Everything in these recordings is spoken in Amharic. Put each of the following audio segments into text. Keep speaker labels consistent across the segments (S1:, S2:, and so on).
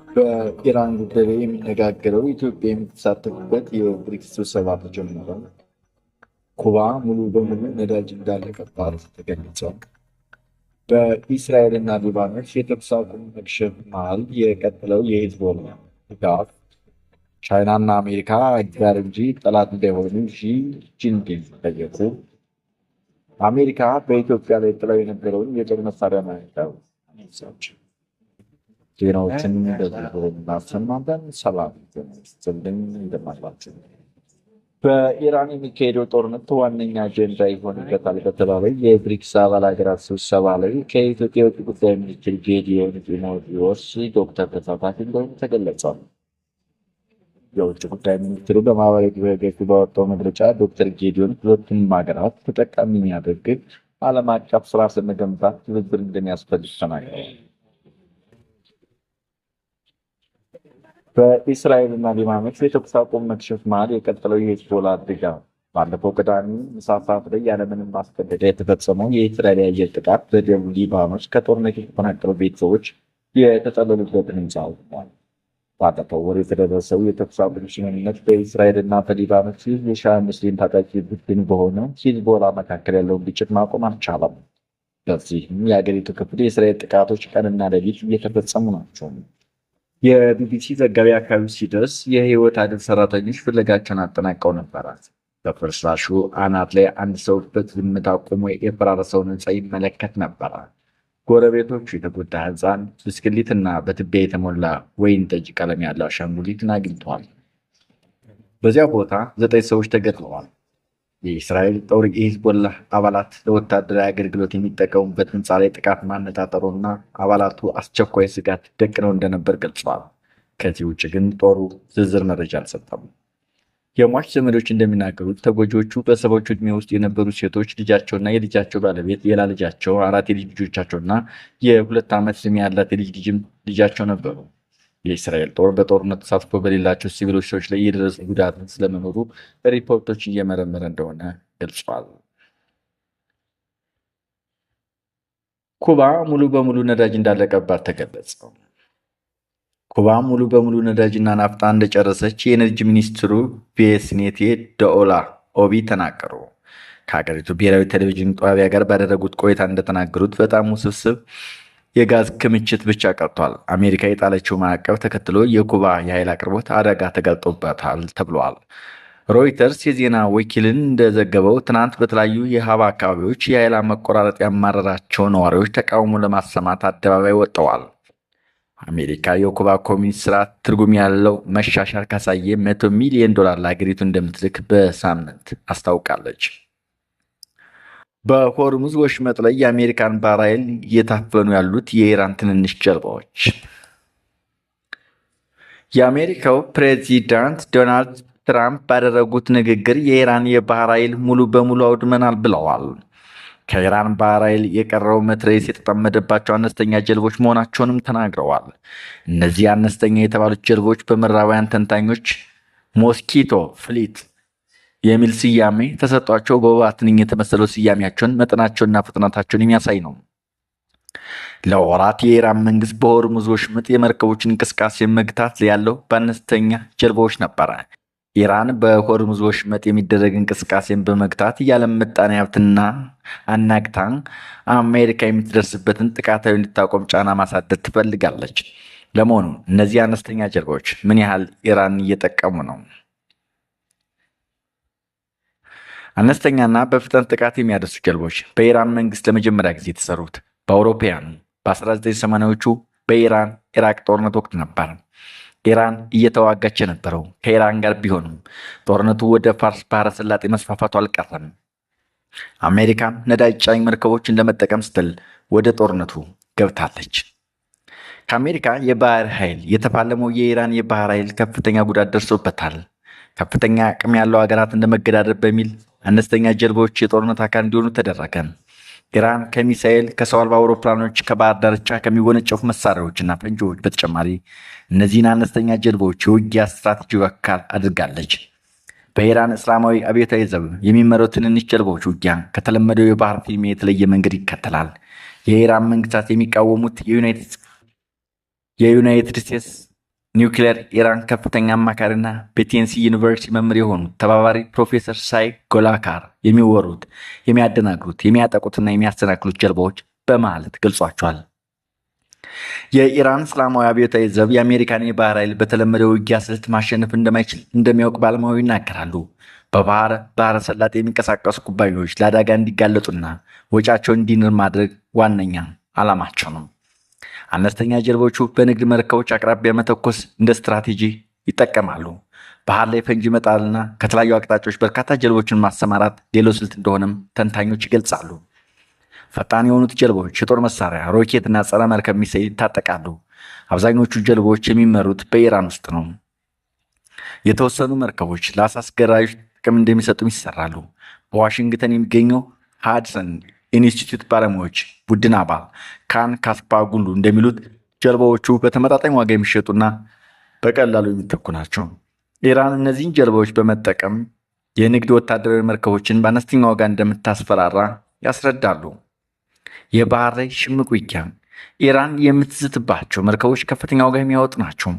S1: በኢራን ጉዳይ ላይ የሚነጋገረው ኢትዮጵያ የምትሳተፍበት የብሪክስ ስብሰባ ተጀምሯል። ኩባ ሙሉ በሙሉ ነዳጅ እንዳለቀባት ተገለጸ። በኢስራኤል እና ሊባኖስ የተኩስ አቁም መክሸፍ መሃል የቀጠለው የሂዝቦላ ድጋፍ ቻይናና አሜሪካ አጋር እንጂ ጠላት እንዳይሆኑ ሺ ጂንፒንግ ጠየቁ። አሜሪካ በኢትዮጵያ ላይ ጥለው የነበረውን የጦር መሳሪያ ማዕቀብ አነሳች። ዜናዎችን በዝርዝር እናሰማለን። ሰላም ስትልን እንደማላችሁ። በኢራን የሚካሄደው ጦርነት ዋነኛ አጀንዳ ይሆንበታል በተባለው የብሪክስ አባል ሀገራት ስብሰባ ላይ ከኢትዮጵያ የውጭ ጉዳይ ሚኒስትር ጌዲዮን ጢሞቴዎስ ዶክተር ተሳታፊ እንደሆኑ ተገለጸ። የውጭ ጉዳይ ሚኒስትሩ በማህበራዊ ድረገጽ ባወጣው መግለጫ ዶክተር ጌዲዮን ሁለቱም ሀገራት ተጠቃሚ የሚያደርግ ዓለም አቀፍ ስራ ለመገንባት ትብብር እንደሚያስፈልግ ተናግረዋል። በኢስራኤል እና ሊባኖስ የተኩስ አቁም መክሸፍ መሃል የቀጠለው የሂዝቦላ ድጋፍ ባለፈው ቅዳሜ ምሳ ሰዓት ላይ ያለምንም ማስገደጃ የተፈጸመው የእስራኤል የአየር ጥቃት በደቡብ ሊባኖስ ከጦርነት የተፈናቀሉ ቤተሰቦች የተጠለሉበትን ህንፃ አውድሟል። ባለፈው ወር የተደረሰው የተኩስ አቁም ስምምነት በእስራኤል እና በሊባኖስ የሺዓ ሙስሊም ታጣቂ ቡድን በሆነው ሂዝቦላ መካከል ያለውን ግጭት ማቆም አልቻለም። በዚህም የአገሪቱ ክፍል የእስራኤል ጥቃቶች ቀንና ሌሊት እየተፈጸሙ ናቸው። የቢቢሲ ዘጋቢ አካባቢ ሲደርስ የህይወት አድን ሰራተኞች ፍለጋቸውን አጠናቀው ነበረ። በፍርስራሹ አናት ላይ አንድ ሰው በዝምታ ቆሞ የፈራረሰውን ህንፃ ይመለከት ነበረ። ጎረቤቶቹ የተጎዳ ህፃን፣ ብስክሌትና በትቢያ የተሞላ ወይን ጠጅ ቀለም ያለው አሻንጉሊትን አግኝተዋል። በዚያ ቦታ 9 ሰዎች ተገድለዋል። የእስራኤል ጦር የሂዝቦላ አባላት ለወታደራዊ አገልግሎት የሚጠቀሙበት ህንፃ ላይ ጥቃት ማነጣጠሩና አባላቱ አስቸኳይ ስጋት ደቅነው እንደነበር ገልጸዋል። ከዚህ ውጭ ግን ጦሩ ዝርዝር መረጃ አልሰጠም። የሟች ዘመዶች እንደሚናገሩት ተጎጂዎቹ በሰባዎቹ ዕድሜ ውስጥ የነበሩ ሴቶች ልጃቸውና የልጃቸው ባለቤት፣ ሌላ ልጃቸው፣ 4 የልጅ ልጆቻቸውና የ2 ዓመት ዕድሜ ያላት የልጅ ልጅም ልጃቸው ነበሩ። የእስራኤል ጦር በጦርነት ተሳትፎ በሌላቸው ሲቪሎች ሰዎች ላይ የደረሰ ጉዳት ስለመኖሩ ሪፖርቶች እየመረመረ እንደሆነ ገልጿል። ኩባ ሙሉ በሙሉ ነዳጅ እንዳለቀባት ተገለጸ። ኩባ ሙሉ በሙሉ ነዳጅና ናፍጣ እንደጨረሰች የኤነርጂ ሚኒስትሩ ቪስኔቴ ደኦላ ኦቢ ተናገሩ። ከሀገሪቱ ብሔራዊ ቴሌቪዥን ጣቢያ ጋር ባደረጉት ቆይታ እንደተናገሩት በጣም ውስብስብ የጋዝ ክምችት ብቻ ቀርቷል። አሜሪካ የጣለችው ማዕቀብ ተከትሎ የኩባ የኃይል አቅርቦት አደጋ ተጋርጦበታል ተብሏል። ሮይተርስ የዜና ወኪልን እንደዘገበው ትናንት በተለያዩ የሀባ አካባቢዎች የኃይል መቆራረጥ ያማረራቸው ነዋሪዎች ተቃውሞ ለማሰማት አደባባይ ወጥተዋል። አሜሪካ የኩባ ኮሚኒስት ስርዓት ትርጉም ያለው መሻሻል ካሳየ $100 ሚሊዮን ለሀገሪቱ እንደምትልክ በሳምንት አስታውቃለች። በሆርሙዝ ወሽመጥ ላይ የአሜሪካን ባህር ኃይል እየታፈኑ ያሉት የኢራን ትንንሽ ጀልባዎች። የአሜሪካው ፕሬዚዳንት ዶናልድ ትራምፕ ባደረጉት ንግግር የኢራን የባህር ኃይል ሙሉ በሙሉ አውድመናል ብለዋል። ከኢራን ባህር ኃይል የቀረው መትረየስ የተጠመደባቸው አነስተኛ ጀልቦች መሆናቸውንም ተናግረዋል። እነዚህ አነስተኛ የተባሉት ጀልቦች በምዕራባውያን ተንታኞች ሞስኪቶ ፍሊት የሚል ስያሜ ተሰጧቸው። በወባ ትንኝ የተመሰለው ስያሜያቸውን መጠናቸውና ፍጥነታቸውን የሚያሳይ ነው። ለወራት የኢራን መንግስት በሆርሙዝ ወሽመጥ የመርከቦችን እንቅስቃሴ መግታት ያለው በአነስተኛ ጀልባዎች ነበረ። ኢራን በሆርሙዝ ወሽመጥ የሚደረግ እንቅስቃሴን በመግታት የዓለም ምጣኔ ሀብትና አናግታ አሜሪካ የምትደርስበትን ጥቃታዊ እንድታቆም ጫና ማሳደር ትፈልጋለች። ለመሆኑ እነዚህ አነስተኛ ጀልባዎች ምን ያህል ኢራን እየጠቀሙ ነው? አነስተኛና በፍጥነት ጥቃት የሚያደርሱ ጀልባዎች በኢራን መንግስት ለመጀመሪያ ጊዜ የተሰሩት በአውሮፓውያኑ በ1980ዎቹ በኢራን ኢራቅ ጦርነት ወቅት ነበር። ኢራን እየተዋጋች የነበረው ከኢራን ጋር ቢሆንም ጦርነቱ ወደ ፋርስ ባህረ ሰላጤ መስፋፋቱ አልቀረም። አሜሪካም ነዳጅ ጫኝ መርከቦችን ለመጠቀም ስትል ወደ ጦርነቱ ገብታለች። ከአሜሪካ የባህር ኃይል የተፋለመው የኢራን የባህር ኃይል ከፍተኛ ጉዳት ደርሶበታል። ከፍተኛ አቅም ያለው ሀገራትን ለመገዳደር በሚል አነስተኛ ጀልባዎች የጦርነት አካል እንዲሆኑ ተደረገ። ኢራን ከሚሳኤል፣ ከሰው አልባ አውሮፕላኖች፣ ከባህር ዳርቻ ከሚወነጨፉ መሳሪያዎችና ፈንጂዎች በተጨማሪ እነዚህን አነስተኛ ጀልባዎች የውጊያ ስትራቴጂው አካል አድርጋለች። በኢራን እስላማዊ አብዮታዊ ዘብ የሚመራው ትንንሽ ጀልባዎች ውጊያ ከተለመደው የባህር ፊልም የተለየ መንገድ ይከተላል። የኢራን መንግስታት የሚቃወሙት የዩናይትድ ስቴትስ
S2: ኒውክሌር ኢራን ከፍተኛ አማካሪና በቴንሲ ዩኒቨርሲቲ መምህር የሆኑት ተባባሪ ፕሮፌሰር ሳይ ጎላካር የሚወሩት የሚያደናግሩት የሚያጠቁትና የሚያሰናክሉት ጀልባዎች በማለት ገልጿቸዋል። የኢራን እስላማዊ አብዮታዊ ዘብ የአሜሪካን የባህር ኃይል በተለመደው ውጊያ ስልት ማሸነፍ እንደማይችል እንደሚያውቅ ባለሙያው ይናገራሉ። ባህረ ሰላጤ የሚንቀሳቀሱ ኩባንያዎች ለአደጋ እንዲጋለጡና ወጪያቸውን እንዲንር ማድረግ ዋነኛ ዓላማቸው ነው። አነስተኛ ጀልባዎቹ በንግድ መርከቦች አቅራቢያ መተኮስ እንደ ስትራቴጂ ይጠቀማሉ። ባህር ላይ ፈንጂ መጣልና ከተለያዩ አቅጣጫዎች በርካታ ጀልባዎችን ማሰማራት ሌላው ስልት እንደሆነም ተንታኞች ይገልጻሉ። ፈጣን የሆኑት ጀልባዎች የጦር መሳሪያ፣ ሮኬት እና ጸረ መርከብ ሚሳይል ይታጠቃሉ። አብዛኞቹ ጀልባዎች የሚመሩት በኢራን ውስጥ ነው። የተወሰኑ መርከቦች ለአሳ አስገራዮች ጥቅም እንደሚሰጡም ይሰራሉ። በዋሽንግተን የሚገኘው ሃድሰን ኢንስቲትዩት ባለሙያዎች ቡድን አባል ካን ካስፓጉሉ እንደሚሉት ጀልባዎቹ በተመጣጣኝ ዋጋ የሚሸጡና በቀላሉ የሚተኩ ናቸው። ኢራን እነዚህን ጀልባዎች በመጠቀም የንግድ ወታደራዊ መርከቦችን በአነስተኛ ዋጋ እንደምታስፈራራ ያስረዳሉ። የባህር ላይ ሽምቅ ውጊያ ኢራን የምትዝትባቸው መርከቦች ከፍተኛ ዋጋ የሚያወጡ ናቸው።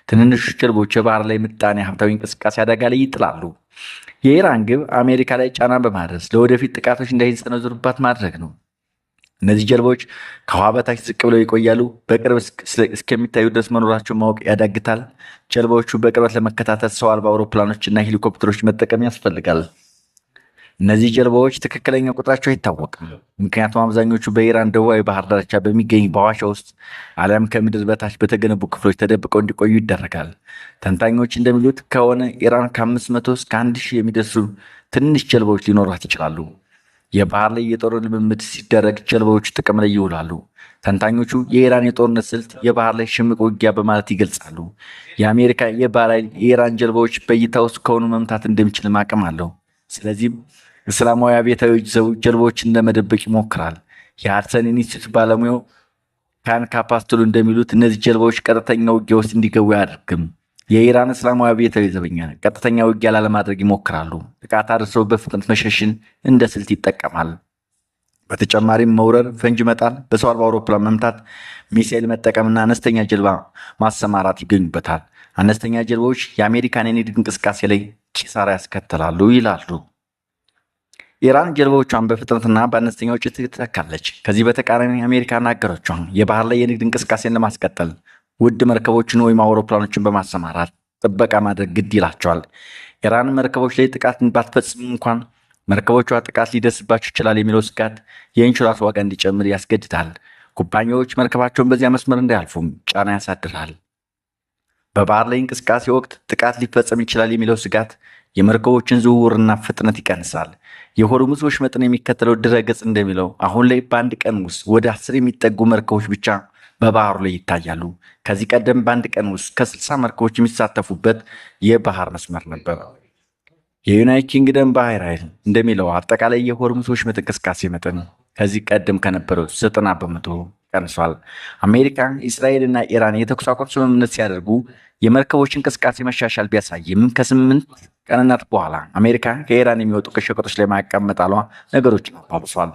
S2: ትንንሽ ጀልባዎች የባህር ላይ ምጣኔ ሀብታዊ እንቅስቃሴ አደጋ ላይ ይጥላሉ። የኢራን ግብ አሜሪካ ላይ ጫና በማድረስ ለወደፊት ጥቃቶች እንዳይሰነዘሩባት ማድረግ ነው። እነዚህ ጀልባዎች ከውሃ በታች ዝቅ ብለው ይቆያሉ። በቅርብ እስከሚታዩ ድረስ መኖራቸው ማወቅ ያዳግታል። ጀልባዎቹ በቅርበት ለመከታተል ሰው አልባ አውሮፕላኖች እና ሄሊኮፕተሮች መጠቀም ያስፈልጋል። እነዚህ ጀልባዎች ትክክለኛ ቁጥራቸው አይታወቅም፣ ምክንያቱም አብዛኞቹ በኢራን ደቡባዊ ባህር ዳርቻ በሚገኝ በዋሻ ውስጥ አሊያም ከምድር በታች በተገነቡ ክፍሎች ተደብቀው እንዲቆዩ ይደረጋል። ተንታኞች እንደሚሉት ከሆነ ኢራን ከ500 እስከ 1000 የሚደርሱ ትንሽ ጀልባዎች ሊኖራት ይችላሉ። የባህር ላይ የጦር ልምምድ ሲደረግ ጀልባዎቹ ጥቅም ላይ ይውላሉ። ተንታኞቹ የኢራን የጦርነት ስልት የባህር ላይ ሽምቅ ውጊያ በማለት ይገልጻሉ። የአሜሪካ የባህር ኃይል የኢራን ጀልባዎች በእይታ ውስጥ ከሆኑ መምታት እንደሚችል አቅም አለው። ስለዚህም እስላማዊ አብዮታዊ ዘብ ጀልባዎችን ለመደበቅ ይሞክራል። የሃድሰን ኢንስቲትዩት ባለሙያው ካን ካፓስትሉ እንደሚሉት እነዚህ ጀልባዎች ቀጥተኛ ውጊያ ውስጥ እንዲገቡ አያደርግም። የኢራን እስላማዊ አብዮታዊ ዘበኛ ቀጥተኛ ውጊያ ላለማድረግ ይሞክራሉ። ጥቃት አድርሰው በፍጥነት መሸሽን እንደ ስልት ይጠቀማል። በተጨማሪም መውረር፣ ፈንጂ መጣል፣ በሰው አልባ አውሮፕላን መምታት፣ ሚሳኤል መጠቀምና አነስተኛ ጀልባ ማሰማራት ይገኙበታል። አነስተኛ ጀልባዎች የአሜሪካን የንግድ እንቅስቃሴ ላይ ኪሳራ ያስከትላሉ ይላሉ። ኢራን ጀልባዎቿን በፍጥነትና በአነስተኛ ወጪ ትተካለች። ከዚህ በተቃራኒ አሜሪካና አገሮቿ የባህር ላይ የንግድ እንቅስቃሴን ለማስቀጠል ውድ መርከቦችን ወይም አውሮፕላኖችን በማሰማራት ጥበቃ ማድረግ ግድ ይላቸዋል። ኢራን መርከቦች ላይ ጥቃት ባትፈጽም እንኳን መርከቦቿ ጥቃት ሊደርስባቸው ይችላል የሚለው ስጋት የኢንሹራንስ ዋጋ እንዲጨምር ያስገድዳል። ኩባንያዎች መርከባቸውን በዚያ መስመር እንዳያልፉም ጫና ያሳድራል። በባህር ላይ እንቅስቃሴ ወቅት ጥቃት ሊፈጸም ይችላል የሚለው ስጋት የመርከቦችን ዝውውርና ፍጥነት ይቀንሳል። የሆርሙዝ ወሽመጥን የሚከተለው ድረገጽ እንደሚለው አሁን ላይ በአንድ ቀን ውስጥ ወደ 10 የሚጠጉ መርከቦች ብቻ በባህሩ ላይ ይታያሉ። ከዚህ ቀደም በአንድ ቀን ውስጥ ከ60 መርከቦች የሚሳተፉበት የባህር መስመር ነበር። የዩናይትድ ኪንግደም ባህር ኃይል እንደሚለው አጠቃላይ የሆርሙዝ ወሽመጥ እንቅስቃሴ መጠን ከዚህ ቀደም ከነበረው 90 በመቶ ቀንሷል። አሜሪካ፣ እስራኤል እና ኢራን የተኩስ አቁም ስምምነት ሲያደርጉ የመርከቦች እንቅስቃሴ መሻሻል ቢያሳይም ከ8 ቀናት በኋላ አሜሪካ ከኢራን የሚወጡ ሸቀጦች ላይ ማዕቀብ መጣሏ ነገሮችን አባብሷል።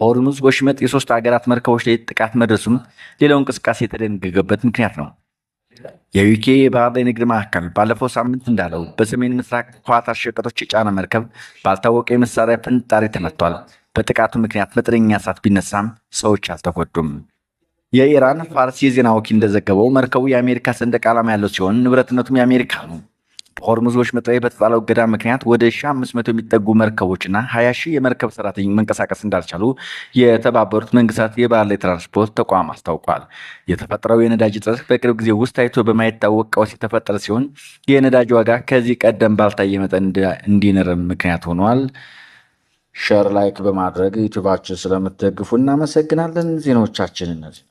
S2: በሆርሙዝ ወሽመጥ የ3 ሀገራት መርከቦች ላይ ጥቃት መድረሱም ሌላው እንቅስቃሴ የተደነገገበት ምክንያት ነው። የዩኬ የባህር ላይ ንግድ ማዕከል ባለፈው ሳምንት እንዳለው በሰሜን ምስራቅ ኳታር ሸቀጦች የጫነ መርከብ ባልታወቀ የመሳሪያ ፍንጣሪ ተመቷል። በጥቃቱ ምክንያት መጠነኛ እሳት ቢነሳም ሰዎች አልተጎዱም። የኢራን ፋርስ የዜና ወኪል እንደዘገበው መርከቡ የአሜሪካ ሰንደቅ ዓላማ ያለው ሲሆን ንብረትነቱም የአሜሪካ ነው። በሆርሙዝ ወሽመጥ ላይ በተጣለው እገዳ ምክንያት ወደ 1500 የሚጠጉ መርከቦችና 20,000 የመርከብ ሰራተኞች መንቀሳቀስ እንዳልቻሉ የተባበሩት መንግስታት የባህር ላይ ትራንስፖርት ተቋም አስታውቋል። የተፈጠረው የነዳጅ እጥረት በቅርብ ጊዜ ውስጥ ታይቶ በማይታወቅ ቀውስ የተፈጠረ ሲሆን የነዳጅ ዋጋ ከዚህ ቀደም ባልታየ መጠን እንዲንር ምክንያት ሆኗል። ሼር ላይክ በማድረግ ዩቲዩባችን ስለምትደግፉ እናመሰግናለን። ዜናዎቻችን እነዚህ